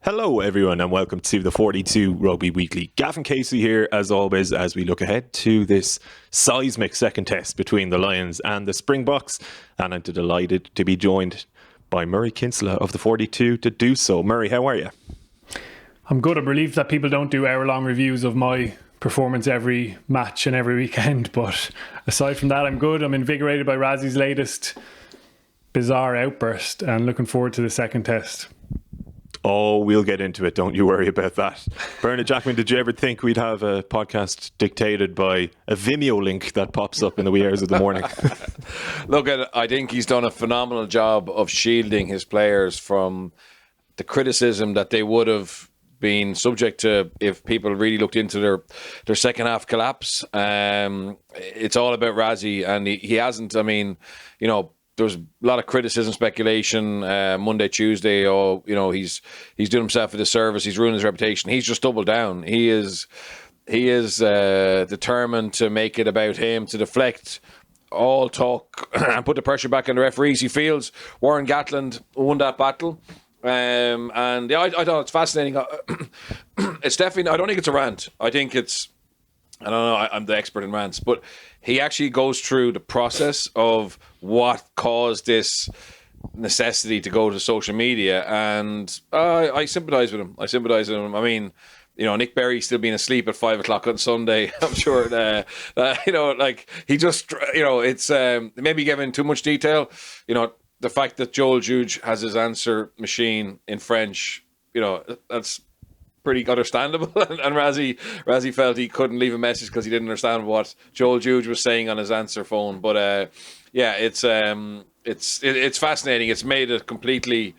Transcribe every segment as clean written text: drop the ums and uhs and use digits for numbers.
Hello everyone and welcome to the 42 Rugby Weekly. Gavan Casey here as always as we look ahead to this seismic second test between the Lions and the Springboks, and I'm delighted to be joined by Murray Kinsella of the 42 to do so. Murray, how are you? I'm good. I'm relieved that people don't do hour-long reviews of my performance every match and every weekend, but aside from that I'm good. I'm invigorated by Rassie's latest bizarre outburst and looking forward to the second test. Oh, we'll get into it. Don't you worry about that. Bernard Jackman, did you ever think we'd have a podcast dictated by a Vimeo link that pops up in the wee hours of the morning? Look, I think he's done a phenomenal job of shielding his players from the criticism that they would have been subject to if people really looked into their second half collapse. It's all about Rassie, and he hasn't. I mean, you know, there was a lot of criticism, speculation, Monday, Tuesday. Oh, you know, he's doing himself a disservice. He's ruined his reputation. He's just doubled down. He is determined to make it about him, to deflect all talk and put the pressure back on the referees. He feels Warren Gatland won that battle. And yeah, I thought it's fascinating. It's definitely, I don't think it's a rant. I think it's, I don't know, I'm the expert in rants, but he actually goes through the process of what caused this necessity to go to social media, and I sympathise with him. I mean, you know, Nick Berry still being asleep at 5 o'clock on Sunday. I'm sure, you know, like he just, you know, it's maybe giving too much detail. You know, the fact that Joel Juge has his answer machine in French, you know, that's pretty understandable. And Rassie felt he couldn't leave a message because he didn't understand what Joel Juge was saying on his answer phone. But yeah, it's fascinating. It's made it completely.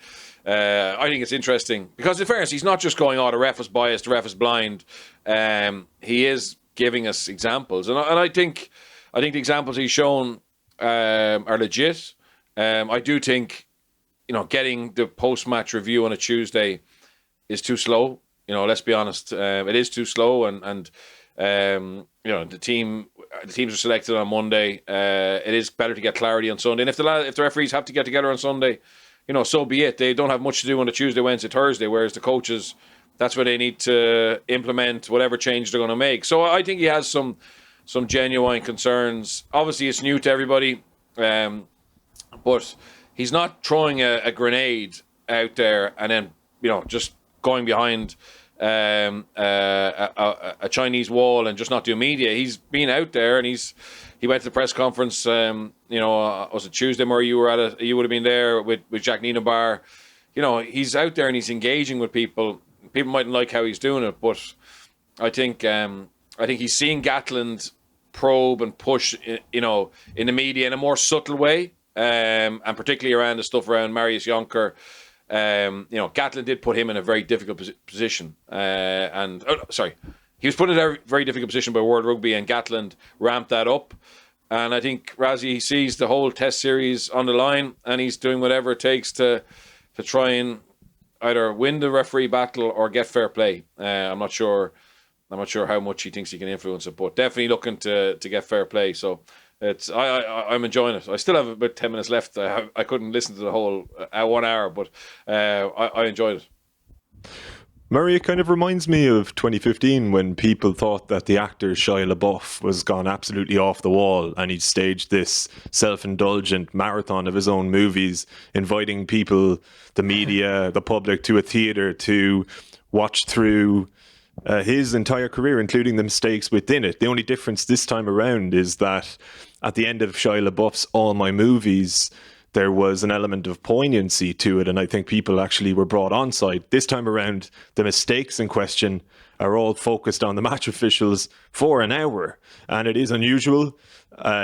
I think it's interesting because, in fairness, he's not just going, "Oh, the ref was biased, the ref is blind." He is giving us examples, and I think the examples he's shown are legit. I do think, you know, getting the post-match review on a Tuesday is too slow. You know, let's be honest, it is too slow, and you know, the teams are selected on Monday. It is better to get clarity on Sunday, and if the referees have to get together on Sunday, you know, so be it. They don't have much to do on a Tuesday, Wednesday, Thursday, whereas the coaches, that's where they need to implement whatever change they're going to make. So I think he has some genuine concerns. Obviously, it's new to everybody, but he's not throwing a grenade out there and then, you know, just going behind a Chinese wall and just not do media. He's been out there, and he went to the press conference. You know, was it Tuesday where you were at it? You would have been there with Jack Bar. You know, he's out there and he's engaging with people. People mightn't like how he's doing it, but I think he's seeing Gatland probe and push, you know, in the media in a more subtle way, and particularly around the stuff around Marius Jonker. You know, Gatland did put him in a very difficult position, he was put in a very difficult position by World Rugby, and Gatland ramped that up. And I think Rassie sees the whole Test series on the line, and he's doing whatever it takes to try and either win the referee battle or get fair play. I'm not sure how much he thinks he can influence it, but definitely looking to get fair play. So I'm enjoying it. I still have about 10 minutes left. I couldn't listen to the whole 1 hour, but I enjoyed it. Murray, it kind of reminds me of 2015 when people thought that the actor Shia LaBeouf was gone absolutely off the wall, and he'd staged this self-indulgent marathon of his own movies, inviting people, the media, the public, to a theatre to watch through his entire career, including the mistakes within it. The only difference this time around is that at the end of Shia LaBeouf's All My Movies, there was an element of poignancy to it, and I think people actually were brought on side. This time around, the mistakes in question are all focused on the match officials for an hour, and it is unusual.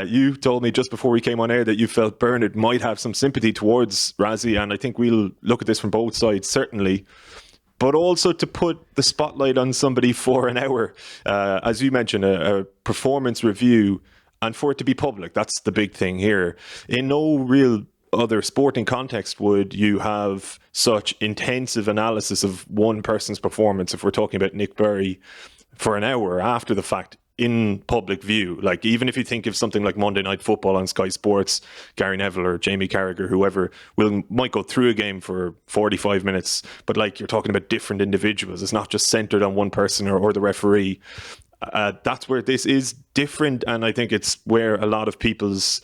You told me just before we came on air that you felt Bernard might have some sympathy towards Rassie, and I think we'll look at this from both sides, certainly. But also to put the spotlight on somebody for an hour, as you mentioned, a performance review, and for it to be public. That's the big thing here. In no real other sporting context would you have such intensive analysis of one person's performance, if we're talking about Nick Berry, for an hour after the fact, in public view. Like, even if you think of something like Monday Night Football on Sky Sports, Gary Neville or Jamie Carragher, whoever, might go through a game for 45 minutes, but like, you're talking about different individuals. It's not just centered on one person or the referee. That's where this is different, and I think it's where a lot of people's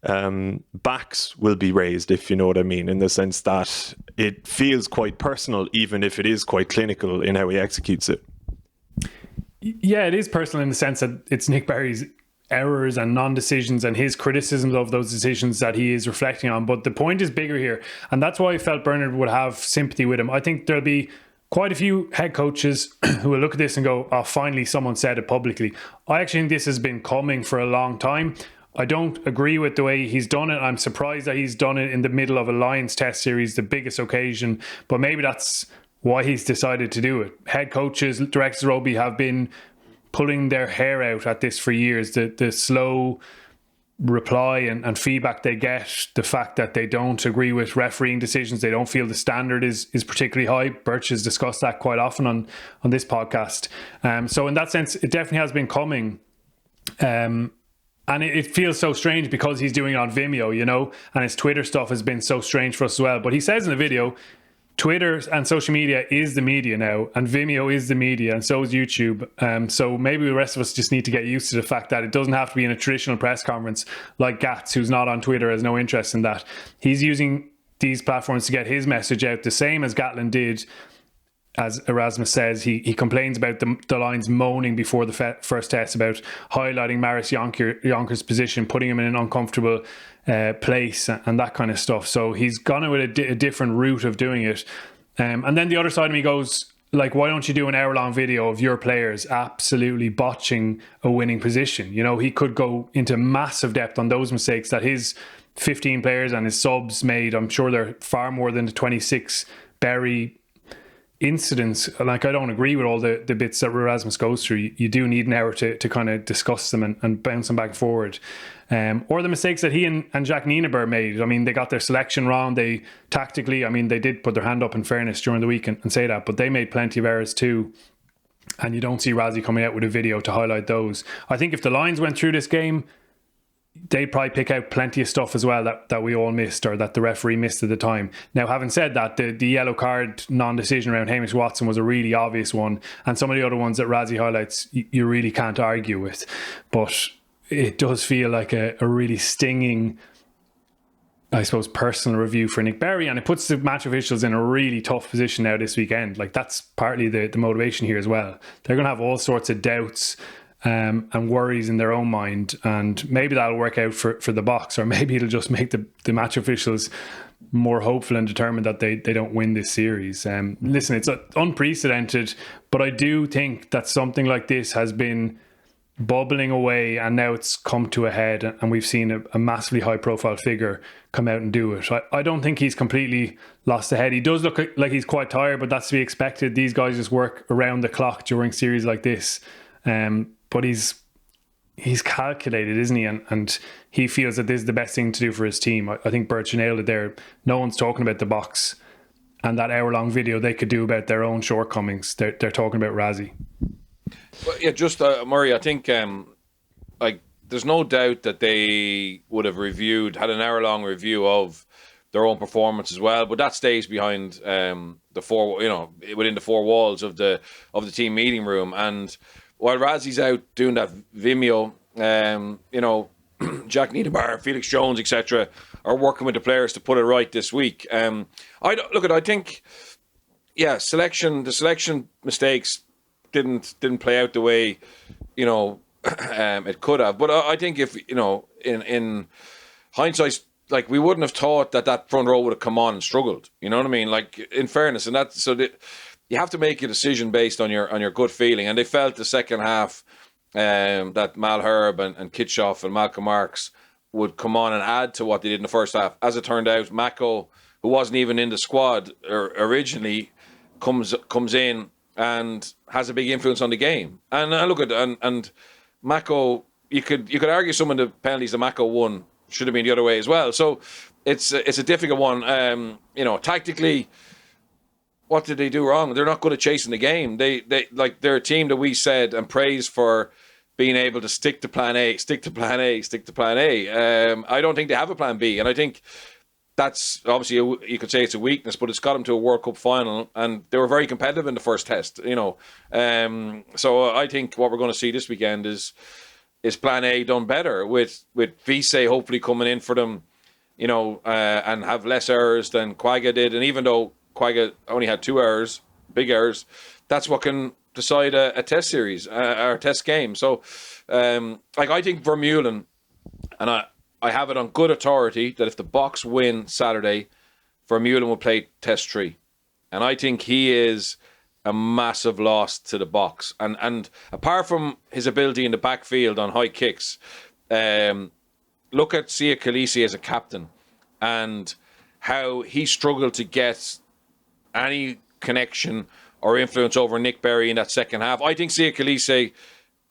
backs will be raised, if you know what I mean, in the sense that it feels quite personal, even if it is quite clinical in how he executes it. Yeah, it is personal in the sense that it's Nick Barry's errors and non-decisions and his criticisms of those decisions that he is reflecting on. But the point is bigger here, and that's why I felt Bernard would have sympathy with him. I think there'll be quite a few head coaches who will look at this and go, oh, finally someone said it publicly. I actually think this has been coming for a long time. I don't agree with the way he's done it. I'm surprised that he's done it in the middle of a Lions Test series, the biggest occasion, but maybe that's why he's decided to do it. Head coaches, directors of rugby have been pulling their hair out at this for years. The slow reply and feedback they get, the fact that they don't agree with refereeing decisions, they don't feel the standard is particularly high. Birch has discussed that quite often on this podcast. So in that sense, it definitely has been coming. And it feels so strange because he's doing it on Vimeo, you know, and his Twitter stuff has been so strange for us as well. But he says in the video, Twitter and social media is the media now, and Vimeo is the media, and so is YouTube. So maybe the rest of us just need to get used to the fact that it doesn't have to be in a traditional press conference like Gats, who's not on Twitter, has no interest in that. He's using these platforms to get his message out, the same as Gatlin did. As Erasmus says, he complains about the Lions moaning before the first test about highlighting Marius Jonker's position, putting him in an uncomfortable place and that kind of stuff. So he's gone with a different route of doing it. And then the other side of me goes, like, why don't you do an hour-long video of your players absolutely botching a winning position? You know, he could go into massive depth on those mistakes that his 15 players and his subs made. I'm sure they're far more than the 26 Berry incidents. Like, I don't agree with all the bits that Erasmus goes through. You do need an hour to kind of discuss them and bounce them back and forward. Or the mistakes that he and Jack Nienaber made. I mean, they got their selection wrong. They tactically, I mean, they did put their hand up in fairness during the week and say that, but they made plenty of errors too. And you don't see Rassie coming out with a video to highlight those. I think if the Lions went through this game, they'd probably pick out plenty of stuff as well that we all missed or that the referee missed at the time. Now, having said that, the yellow card non-decision around Hamish Watson was a really obvious one, and some of the other ones that Rassie highlights you really can't argue with. But it does feel like a really stinging, I suppose, personal review for Nick Berry, and it puts the match officials in a really tough position now this weekend. Like, that's partly the motivation here as well. They're going to have all sorts of doubts and worries in their own mind, and maybe that'll work out for the Boks, or maybe it'll just make the match officials more hopeful and determined that they don't win this series. Listen, it's unprecedented, but I do think that something like this has been bubbling away and now it's come to a head, and we've seen a massively high profile figure come out and do it. I don't think he's completely lost the head. He does look like he's quite tired, but that's to be expected. These guys just work around the clock during series like this. But he's calculated, isn't he? And he feels that this is the best thing to do for his team. I think Birch nailed it there. No one's talking about the Boks and that hour-long video they could do about their own shortcomings. They're talking about Rassie. Well, yeah, just Murray, I think like there's no doubt that they would have had an hour-long review of their own performance as well, but that stays behind the within the four walls of the team meeting room. And while Rassie's out doing that Vimeo, Jack Nienaber, Felix Jones, etc., are working with the players to put it right this week. I think, yeah, the selection mistakes didn't play out the way it could have. But I think if in hindsight, like, we wouldn't have thought that front row would have come on and struggled. You know what I mean? Like, in fairness, and that's so that. You have to make a decision based on your gut feeling, and they felt the second half that Mal Herb and Kitshoff and Malcolm Marks would come on and add to what they did in the first half. As it turned out, Mako, who wasn't even in the squad originally, comes in and has a big influence on the game. And look at and Mako, you could argue some of the penalties that Mako won should have been the other way as well. So it's a difficult one. Tactically, what did they do wrong? They're not good at chasing the game. They're a team that we said and praised for being able to stick to plan A, stick to plan A, stick to plan A. I don't think they have a plan B, and I think that's obviously you could say it's a weakness, but it's got them to a World Cup final, and they were very competitive in the first test. So I think what we're going to see this weekend is plan A done better with Vise hopefully coming in for them, and have less errors than Quagga did. And even though Quagga only had 2 errors, big errors, that's what can decide a test series or a test game. So, I think Vermeulen, and I have it on good authority that if the Boks win Saturday, Vermeulen will play Test 3. And I think he is a massive loss to the Boks. And apart from his ability in the backfield on high kicks, look at Sia Khaleesi as a captain and how he struggled to get any connection or influence over Nick Berry in that second half. I think Sia Khaleesi,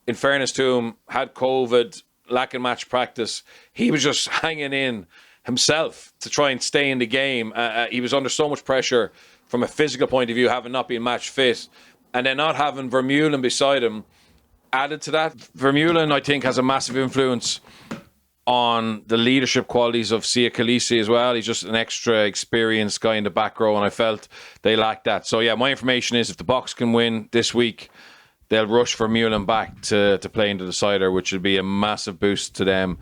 in fairness to him, had COVID, lacking match practice. He was just hanging in himself to try and stay in the game. He was under so much pressure from a physical point of view, having not been match fit, and then not having Vermeulen beside him added to that. Vermeulen, I think, has a massive influence on the leadership qualities of Sia Khaleesi as well. He's just an extra experienced guy in the back row, and I felt they lacked that. So yeah, my information is if the Boks can win this week, they'll rush Vermeulen back to play in the decider, which would be a massive boost to them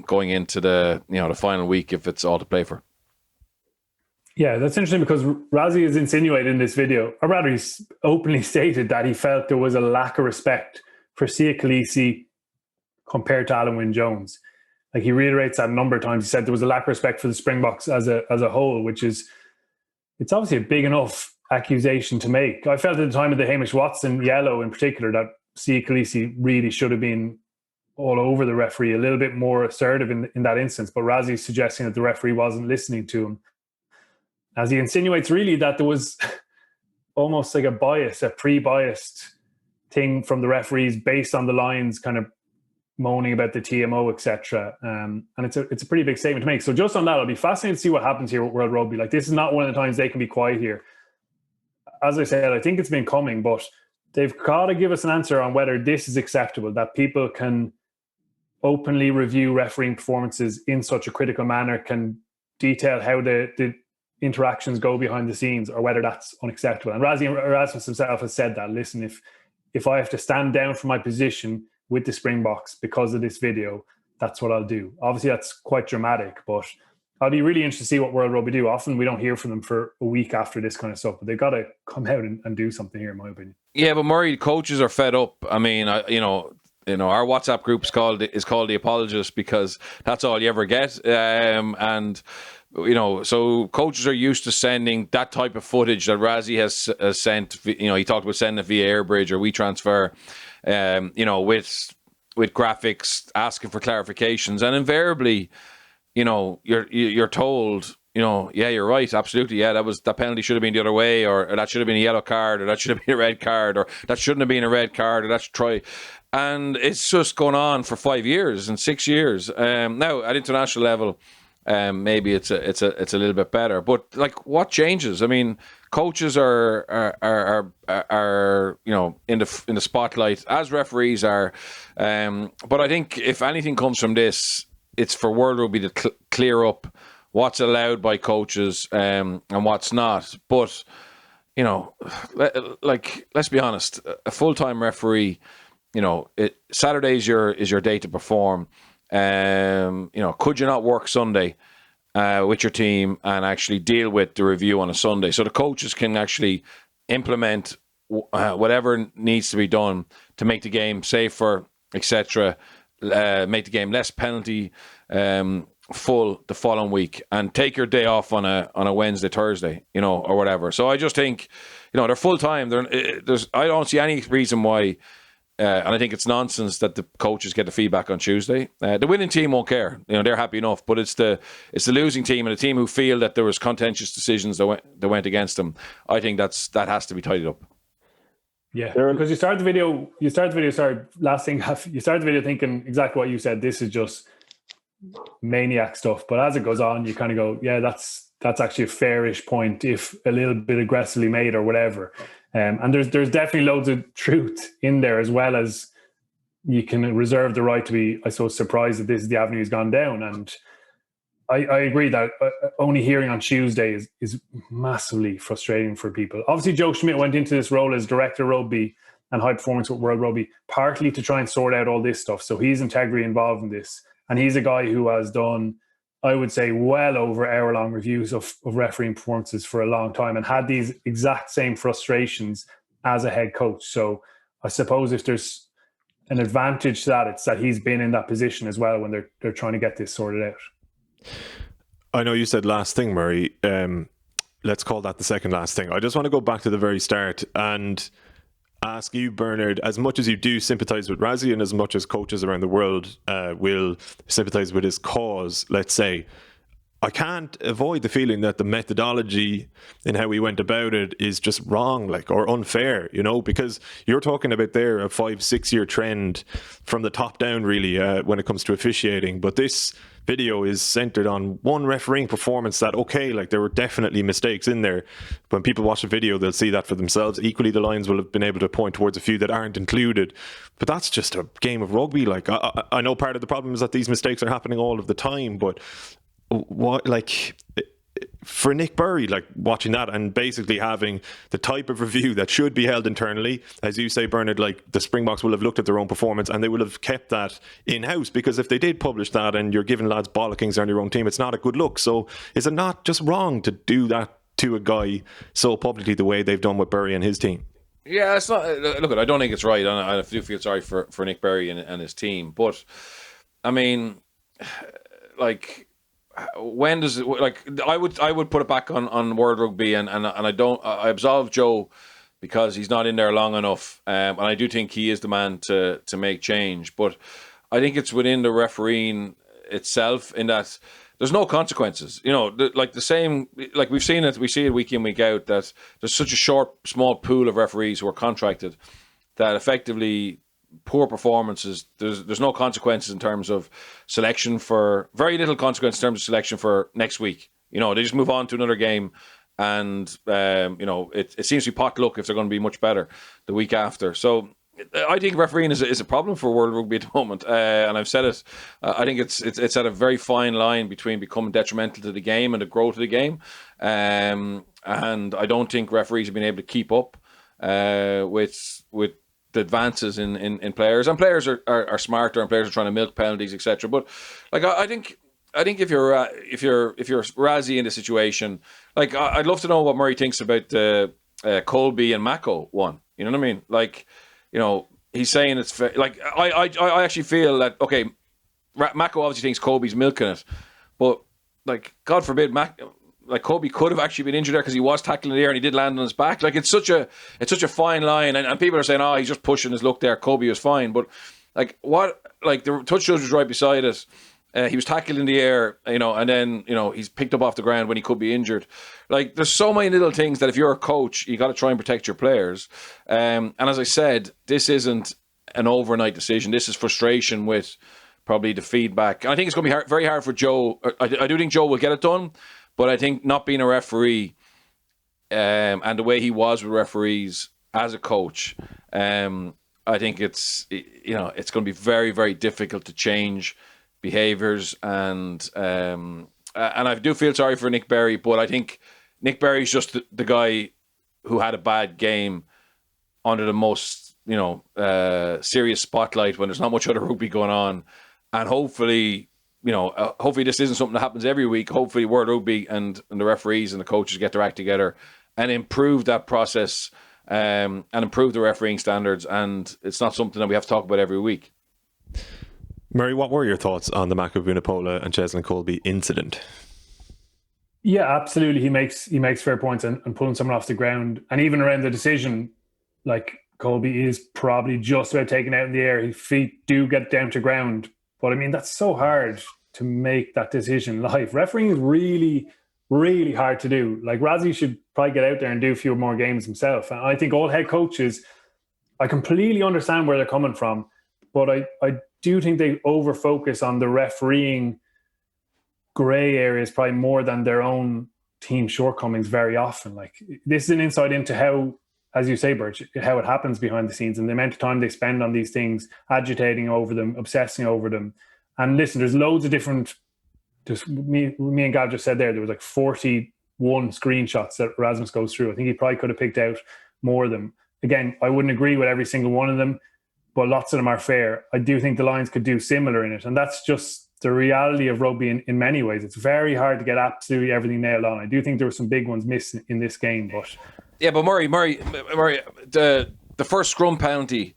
going into the final week if it's all to play for. Yeah, that's interesting because Rassie has insinuated in this video, or rather he's openly stated that he felt there was a lack of respect for Sia Khaleesi compared to Alan Wynne-Jones. Like, he reiterates that a number of times. He said there was a lack of respect for the Springboks as a whole, which is, it's obviously a big enough accusation to make. I felt at the time of the Hamish Watson yellow in particular that Sia Khaleesi really should have been all over the referee, a little bit more assertive in that instance, but Rassie's suggesting that the referee wasn't listening to him, as he insinuates really that there was almost like a bias, a pre-biased thing from the referees based on the lines kind of moaning about the TMO, etc. And it's a pretty big statement to make. So just on that, I'll be fascinated to see what happens here with World Rugby. Like, this is not one of the times they can be quiet here. As I said, I think it's been coming, but they've got to give us an answer on whether this is acceptable, that people can openly review refereeing performances in such a critical manner, can detail how the interactions go behind the scenes, or whether that's unacceptable. And Rassie Erasmus himself has said that, listen, if I have to stand down from my position with the Springboks because of this video, that's what I'll do. Obviously, that's quite dramatic, but I'll be really interested to see what World Rugby do. Often we don't hear from them for a week after this kind of stuff, but they've got to come out and do something here, in my opinion. Yeah, but Murray, coaches are fed up. I mean, our WhatsApp group is called the Apologist because that's all you ever get. So coaches are used to sending that type of footage that Rassie has sent. He talked about sending it via Airbridge or WeTransfer, with graphics, asking for clarifications, and invariably, you're told, yeah, you're right, absolutely, yeah, that penalty should have been the other way, or that should have been a yellow card, or that should have been a red card, or that shouldn't have been a red card, or that's try. And it's just going on for 5 years and 6 years. Now at international level, maybe it's a little bit better, but like, what changes? I mean, coaches are in the spotlight, as referees are, but I think if anything comes from this, it's for World Rugby to clear up what's allowed by coaches and what's not. But let's be honest, a full-time referee, Saturday is your day to perform. Could you not work Sunday with your team and actually deal with the review on a Sunday, so the coaches can actually implement whatever needs to be done to make the game safer, etc., make the game less penalty full the following week, and take your day off on a Wednesday, Thursday, or whatever. So I just think, they're full time. I don't see any reason why. And I think it's nonsense that the coaches get the feedback on Tuesday. The winning team won't care; they're happy enough. But it's the losing team and the team who feel that there was contentious decisions that went against them. I think that has to be tidied up. Yeah, because you start the video. Sorry, last thing. You start the video thinking exactly what you said. This is just maniac stuff. But as it goes on, you kind of go, yeah, that's that's actually a fairish point if a little bit aggressively made or whatever. And there's definitely loads of truth in there, as well as you can reserve the right to be, I suppose, surprised that this is the avenue he's gone down. And I agree that only hearing on Tuesday is massively frustrating for people. Obviously, Joe Schmidt went into this role as director of rugby and high performance with World Rugby, partly to try and sort out all this stuff. So he's integrally involved in this. And he's a guy who has done, I would say, well over hour-long reviews of refereeing performances for a long time and had these exact same frustrations as a head coach. So I suppose if there's an advantage to that, it's that he's been in that position as well when they're trying to get this sorted out. I know you said last thing, Murray. Let's call that the second last thing. I just want to go back to the very start and ask you, Bernard, as much as you do sympathise with Rassie and as much as coaches around the world will sympathise with his cause, let's say, I can't avoid the feeling that the methodology in how he went about it is just wrong, or unfair, because you're talking about there a 5-6 year trend from the top down, really, when it comes to officiating. But this video is centered on one refereeing performance that, there were definitely mistakes in there. When people watch the video, they'll see that for themselves. Equally, the Lions will have been able to point towards a few that aren't included. But that's just a game of rugby. I know part of the problem is that these mistakes are happening all of the time, but what, for Nick Berry, watching that and basically having the type of review that should be held internally, as you say, Bernard, the Springboks will have looked at their own performance and they will have kept that in-house, because if they did publish that and you're giving lads bollockings on your own team, it's not a good look. So is it not just wrong to do that to a guy so publicly the way they've done with Berry and his team? Yeah, it's not. Look, I don't think it's right, and I do feel sorry for Nick Berry and his team. But I mean, when does it, I would put it back on World Rugby, and I absolve Joe because he's not in there long enough, and I do think he is the man to make change. But I think it's within the refereeing itself, in that there's no consequences. The same, we see it week in, week out, that there's such a small pool of referees who are contracted that effectively poor performances, there's no consequences in terms of selection, for very little consequence in terms of selection for next week. They just move on to another game, and it seems to be pot luck if they're going to be much better the week after. So I think refereeing is a problem for World Rugby at the moment, and I've said it. I think it's at a very fine line between becoming detrimental to the game and the growth of the game, and I don't think referees have been able to keep up with the advances in players, and players are smarter, and players are trying to milk penalties, etc. But I think if you're Rassie in the situation, I'd love to know what Murray thinks about the Colby and Mako one. You know what I mean? He's saying it's fair. I actually feel that Mako obviously thinks Colby's milking it, but God forbid Colby could have actually been injured there because he was tackling the air and he did land on his back. It's such a fine line, and people are saying, he's just pushing his luck there. Colby was fine, but the touch judge was right beside it. He was tackled in the air, and then he's picked up off the ground when he could be injured. There's so many little things that if you're a coach, you got to try and protect your players. And as I said, this isn't an overnight decision. This is frustration with probably the feedback. And I think it's going to be very hard for Joe. I do think Joe will get it done. But I think not being a referee and the way he was with referees as a coach, I think it's going to be very, very difficult to change behaviours, and I do feel sorry for Nick Berry, but I think Nick Berry's just the guy who had a bad game under the most serious spotlight when there's not much other rugby going on, and hopefully this isn't something that happens every week. Hopefully World Rugby and the referees and the coaches get their act together and improve that process and improve the refereeing standards. And it's not something that we have to talk about every week. Murray, what were your thoughts on the Mako Vunipola and Cheslin Colby incident? Yeah, absolutely. He makes fair points, and pulling someone off the ground, and even around the decision, Colby is probably just about taken out in the air. His feet do get down to ground. But I mean, that's so hard to make that decision live. Refereeing is really, really hard to do. Rassie should probably get out there and do a few more games himself. And I think all head coaches, I completely understand where they're coming from, but I do think they over-focus on the refereeing grey areas probably more than their own team shortcomings very often. Like, this is an insight into how, as you say, Birch, how it happens behind the scenes and the amount of time they spend on these things, agitating over them, obsessing over them. And listen, there's loads of different, just me and Gav just said there was like 41 screenshots that Rasmus goes through. I think he probably could have picked out more of them. Again, I wouldn't agree with every single one of them, but lots of them are fair. I do think the Lions could do similar in it. And that's just the reality of rugby in many ways. It's very hard to get absolutely everything nailed on. I do think there were some big ones missed in this game, but... Yeah, but Murray, the first scrum penalty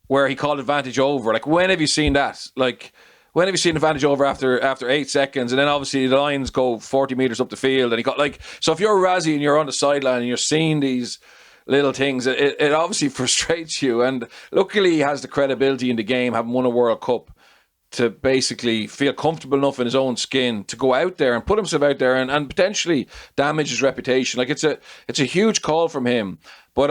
where he called advantage over, like, when have you seen that? Like, when have you seen advantage over after 8 seconds? And then obviously the Lions go 40 metres up the field and he got, like, so if you're Rassie and you're on the sideline and you're seeing these little things, it obviously frustrates you. And luckily he has the credibility in the game, having won a World Cup, to basically feel comfortable enough in his own skin to go out there and put himself out there and potentially damage his reputation. Like, it's a huge call from him. But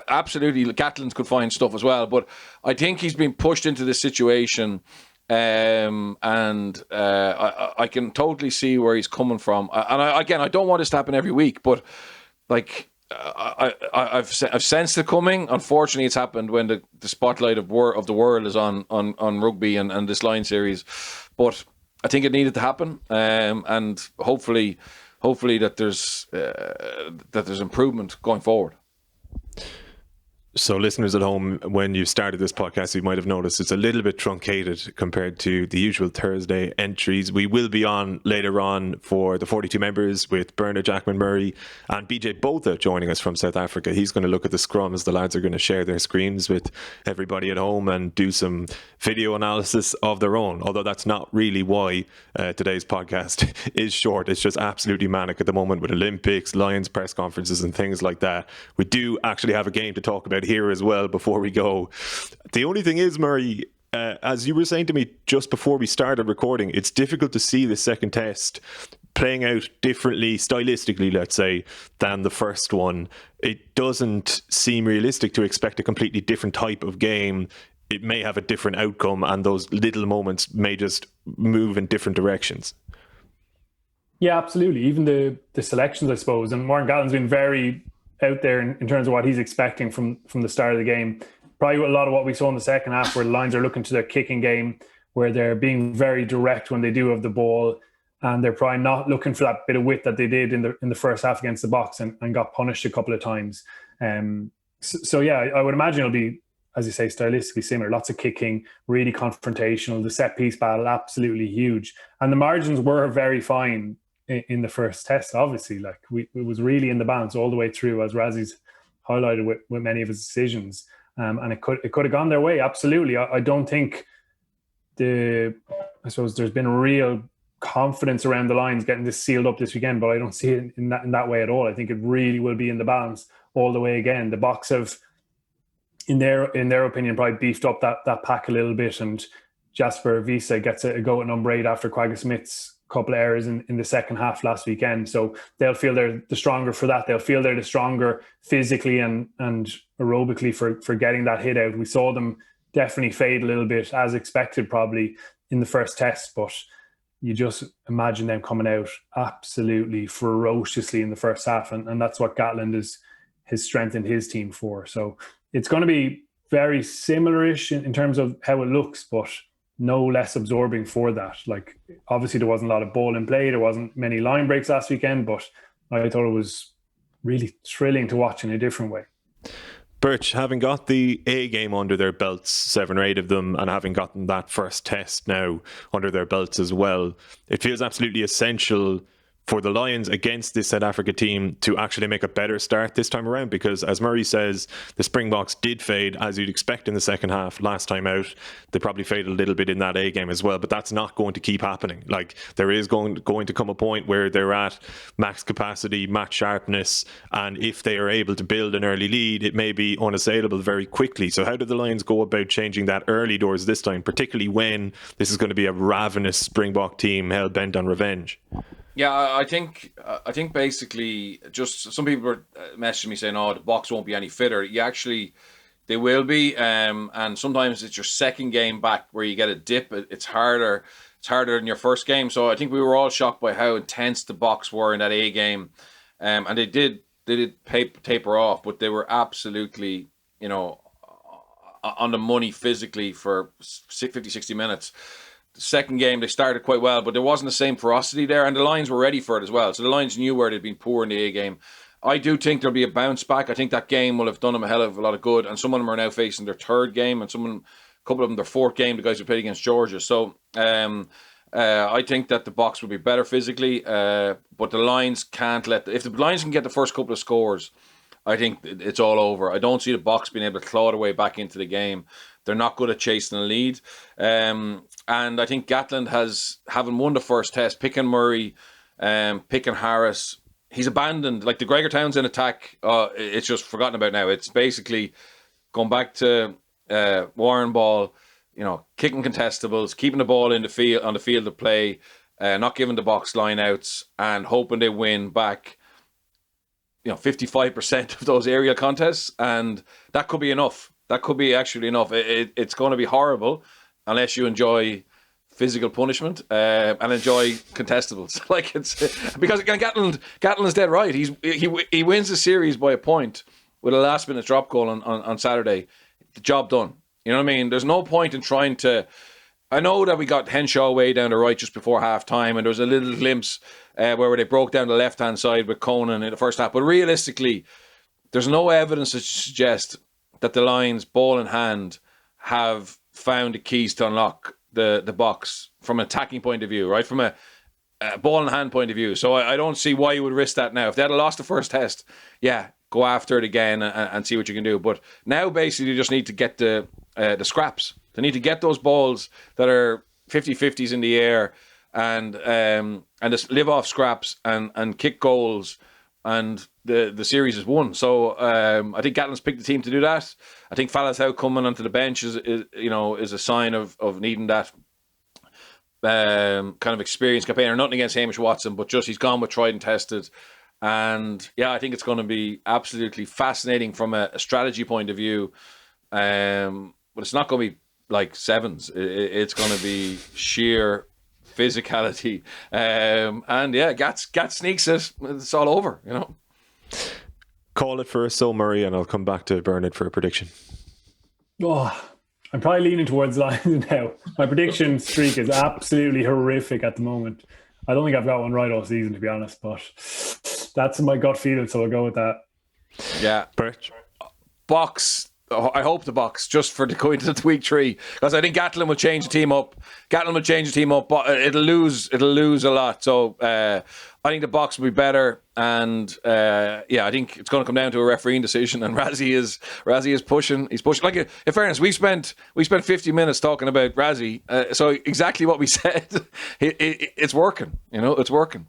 absolutely, Gatland's could find stuff as well. But I think he's been pushed into this situation, and I can totally see where he's coming from. I don't want this to happen every week, but like, I've sensed it coming. Unfortunately, it's happened when the spotlight of the world is on rugby and this Lion series. But I think it needed to happen, and hopefully that there's improvement going forward. So listeners at home, when you started this podcast, you might have noticed it's a little bit truncated compared to the usual Thursday entries. We will be on later on for the 42 members with Bernard, Jackman, Murray and BJ Botha joining us from South Africa. He's going to look at the scrums. The lads are going to share their screens with everybody at home and do some video analysis of their own, although that's not really why today's podcast is short. It's just absolutely manic at the moment with Olympics, Lions press conferences and things like that. We do actually have a game to talk about here as well before we go. The only thing is, Murray, as you were saying to me just before we started recording, it's difficult to see the second test playing out differently stylistically, let's say, than the first one. It doesn't seem realistic to expect a completely different type of game. It may have a different outcome and those little moments may just move in different directions. Yeah, absolutely. Even the selections, I suppose, and Morgan Gallen's been very out there in terms of what he's expecting from the start of the game. Probably a lot of what we saw in the second half, where the Lions are looking to their kicking game, where they're being very direct when they do have the ball, and they're probably not looking for that bit of wit that they did in the first half against the Boks and got punished a couple of times. So yeah, I would imagine it'll be, as you say, stylistically similar. Lots of kicking, really confrontational. The set piece battle, absolutely huge, and the margins were very fine in the first test. Obviously, like, it was really in the balance all the way through, as Rassie's highlighted with many of his decisions, and it could have gone their way. Absolutely. I don't think I suppose there's been real confidence around the Lions getting this sealed up this weekend, but I don't see it in that way at all. I think it really will be in the balance all the way again. The Boks have, in their opinion, probably beefed up that pack a little bit, and Jasper Wiese gets a go at number 8 after Quagga Smith's couple of errors in the second half last weekend. So they'll feel they're the stronger for that. They'll feel they're the stronger physically and aerobically for getting that hit out. We saw them definitely fade a little bit, as expected probably in the first test, but you just imagine them coming out absolutely ferociously in the first half, and that's what Gatland has strengthened his team for. So it's going to be very similar-ish in terms of how it looks, but no less absorbing for that. Like, obviously there wasn't a lot of ball in play, there wasn't many line breaks last weekend, but I thought it was really thrilling to watch in a different way. Birch, having got the A game under their belts, 7 or 8 of them, and having gotten that first test now under their belts as well, it feels absolutely essential for the Lions against this South Africa team to actually make a better start this time around, because as Murray says, the Springboks did fade as you'd expect in the second half last time out. They probably faded a little bit in that A game as well, but that's not going to keep happening. Like, there is going to come a point where they're at max capacity, match sharpness, and if they are able to build an early lead, it may be unassailable very quickly. So how do the Lions go about changing that early doors this time, particularly when this is going to be a ravenous Springbok team hell bent on revenge? Yeah, I think basically, just some people were messaging me saying, "Oh, the Boks won't be any fitter." They will be, and sometimes it's your second game back where you get a dip. It's harder. it's harder than your first game. So I think we were all shocked by how intense the Boks were in that A game, and they did taper off, but they were absolutely, on the money physically for 50, 60 minutes. The second game, they started quite well, but there wasn't the same ferocity there, and the Lions were ready for it as well. So the Lions knew where they'd been poor in the A game. I do think there'll be a bounce back. I think that game will have done them a hell of a lot of good, and some of them are now facing their third game, and a couple of them their fourth game, the guys who played against Georgia. So I think that the Boks will be better physically, but the Lions can't if the Lions can get the first couple of scores, I think it's all over. I don't see the Boks being able to claw their way back into the game. They're not good at chasing a lead. And I think Gatland having won the first test, picking Murray, picking Harris, he's abandoned. Like the Gregor Townsend attack, it's just forgotten about now. It's basically going back to Warren ball, kicking contestables, keeping the ball in the field on the field of play, not giving the Boks line outs, and hoping they win back 55% of those aerial contests, and that could be enough. That could be actually enough. It's going to be horrible unless you enjoy physical punishment and enjoy contestables. Like it's because again, Gatland is dead right. He wins the series by a point with a last minute drop goal on Saturday. The job done. You know what I mean? There's no point in trying to. I know that we got Henshaw way down the right just before half time, and there was a little glimpse where they broke down the left hand side with Conan in the first half. But realistically, there's no evidence to suggest that the Lions, ball in hand, have found the keys to unlock the Boks from an attacking point of view, right? From a ball in hand point of view. So I don't see why you would risk that now. If they had lost the first test, go after it again and see what you can do. But now basically you just need to get the scraps. They need to get those balls that are 50-50s in the air and just live off scraps and kick goals, and the series is won. So I think Gatland's picked the team to do that. I think Falatau coming onto the bench is a sign of needing that kind of experienced campaigner. Nothing against Hamish Watson, but just he's gone with tried and tested. And I think it's going to be absolutely fascinating from a strategy point of view. But it's not going to be like sevens. It's going to be sheer physicality. Gats sneaks it. It's all over, Call it for us, so Murray, and I'll come back to Bernard for a prediction. I'm probably leaning towards Lions now. My prediction streak is absolutely horrific at the moment. I don't think I've got one right all season, to be honest, but that's my gut feeling, so I'll go with that. Yeah. Boks. I hope the Boks, just for the going to week 3, because I think Gatland will change the team up. But it'll lose a lot. So I think the Boks will be better, and I think it's going to come down to a refereeing decision. And Rassie is pushing. He's pushing. Like, in fairness, we spent 50 minutes talking about Rassie. So exactly what we said, it's working. It's working.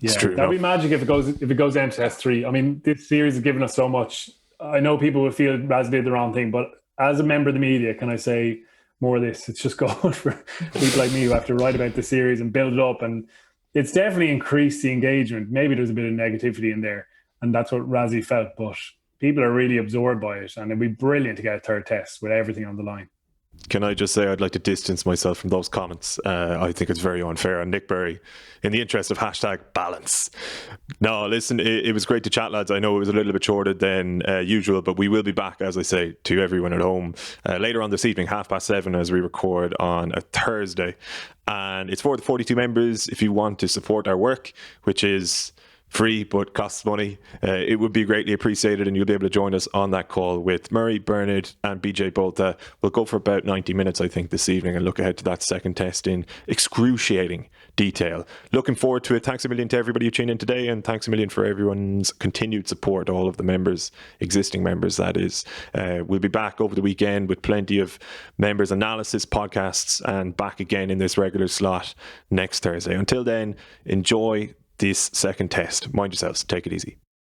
Yeah, it's true. That'd be magic if it goes down to S3. I mean, this series has given us so much. I know people would feel Raz did the wrong thing, but as a member of the media, can I say more of this? It's just good for people like me who have to write about the series and build it up, and it's definitely increased the engagement. Maybe there's a bit of negativity in there, and that's what Rassie felt, but people are really absorbed by it, and it'd be brilliant to get a third test with everything on the line. Can I just say I'd like to distance myself from those comments. I think it's very unfair on Nick Berry in the interest of #balance. No, listen, it was great to chat, lads. I know it was a little bit shorter than usual, but we will be back, as I say, to everyone at home later on this evening, 7:30, as we record on a Thursday. And it's for the 42 members. If you want to support our work, which is free but costs money, it would be greatly appreciated, and you'll be able to join us on that call with Murray, Bernard and BJ both. We'll go for about 90 minutes, I think, this evening, and look ahead to that second test in excruciating detail. Looking forward to it. Thanks a million to everybody who tuned in today, and thanks a million for everyone's continued support, all of the members, existing members that is. We'll be back over the weekend with plenty of members analysis podcasts, and back again in this regular slot next Thursday. Until then, enjoy this second test. Mind yourselves. Take it easy.